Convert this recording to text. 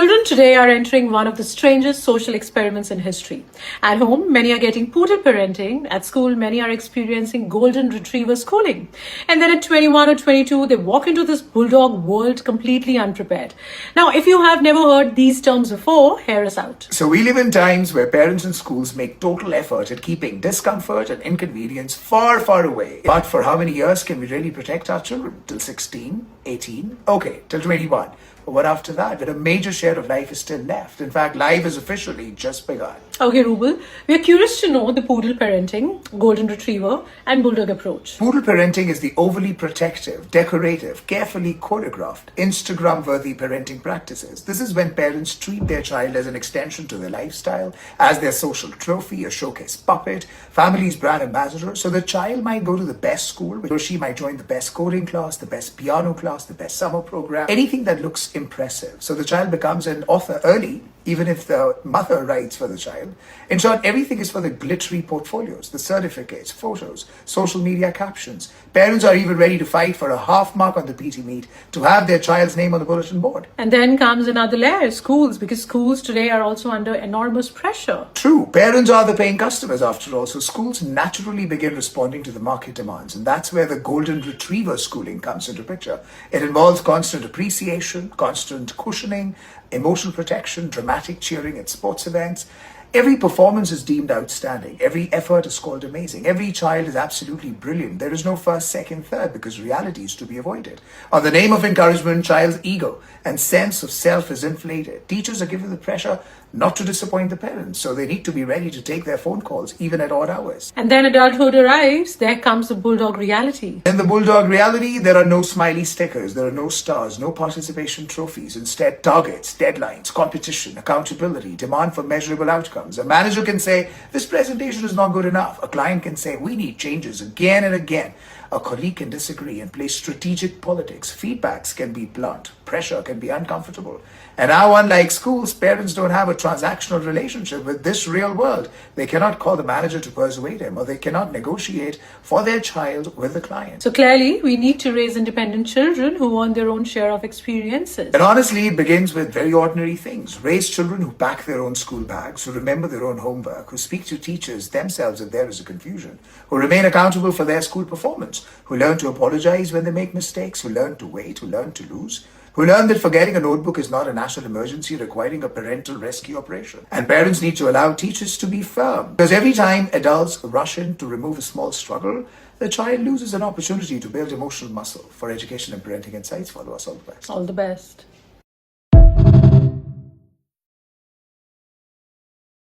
Children today are entering one of the strangest social experiments in history. At home, many are getting poodle parenting. At school, many are experiencing golden retriever schooling. And then at 21 or 22, they walk into this bulldog world completely unprepared. Now, if you have never heard these terms before, hear us out. So we live in times where parents and schools make total effort at keeping discomfort and inconvenience far, far away. But for how many years can we really protect our children? Till 16, 18, okay, till 21. But what after that? When a major share of life is still left. In fact, life is officially just begun. Okay, Rubel, we are curious to know the poodle parenting, golden retriever, and bulldog approach. Poodle parenting is the overly protective, decorative, carefully choreographed, Instagram-worthy parenting practices. This is when parents treat their child as an extension to their lifestyle, as their social trophy, a showcase puppet, family's brand ambassador. So the child might go to the best school, or she might join the best coding class, the best piano class, the best summer program, anything that looks impressive. So the child becomes an author early, even if the mother writes for the child. In short, everything is for the glittery portfolios, the certificates, photos, social media captions. Parents are even ready to fight for a half mark on the PT meet to have their child's name on the bulletin board. And then comes another layer, schools, because schools today are also under enormous pressure. True, parents are the paying customers after all, so schools naturally begin responding to the market demands, and that's where the golden retriever schooling comes into picture. It involves constant appreciation, constant cushioning, emotional protection, dramatic cheering at sports events. Every performance is deemed outstanding. Every effort is called amazing. Every child is absolutely brilliant. There is no first, second, third because reality is to be avoided. On the name of encouragement, child's ego and sense of self is inflated. Teachers are given the pressure not to disappoint the parents, so they need to be ready to take their phone calls even at odd hours. And then adulthood arrives, there comes the bulldog reality. In the bulldog reality, there are no smiley stickers, there are no stars, no participation trophies. Instead, targets, deadlines, competition, accountability, demand for measurable outcomes. A manager can say, this presentation is not good enough. A client can say, we need changes again and again. A colleague can disagree and play strategic politics. Feedbacks can be blunt. Pressure can be uncomfortable. And now, unlike schools, parents don't have a transactional relationship with this real world. They cannot call the manager to persuade him, or they cannot negotiate for their child with the client. So clearly, we need to raise independent children who want their own share of experiences. And honestly, it begins with very ordinary things. Raise children who pack their own school bags, who remember their own homework, who speak to teachers themselves if there is a confusion, who remain accountable for their school performance, who learn to apologize when they make mistakes, who learn to wait, who learn to lose, who learn that forgetting a notebook is not a national emergency requiring a parental rescue operation. And parents need to allow teachers to be firm. Because every time adults rush in to remove a small struggle, the child loses an opportunity to build emotional muscle. For education and parenting insights, follow us. All the best. All the best.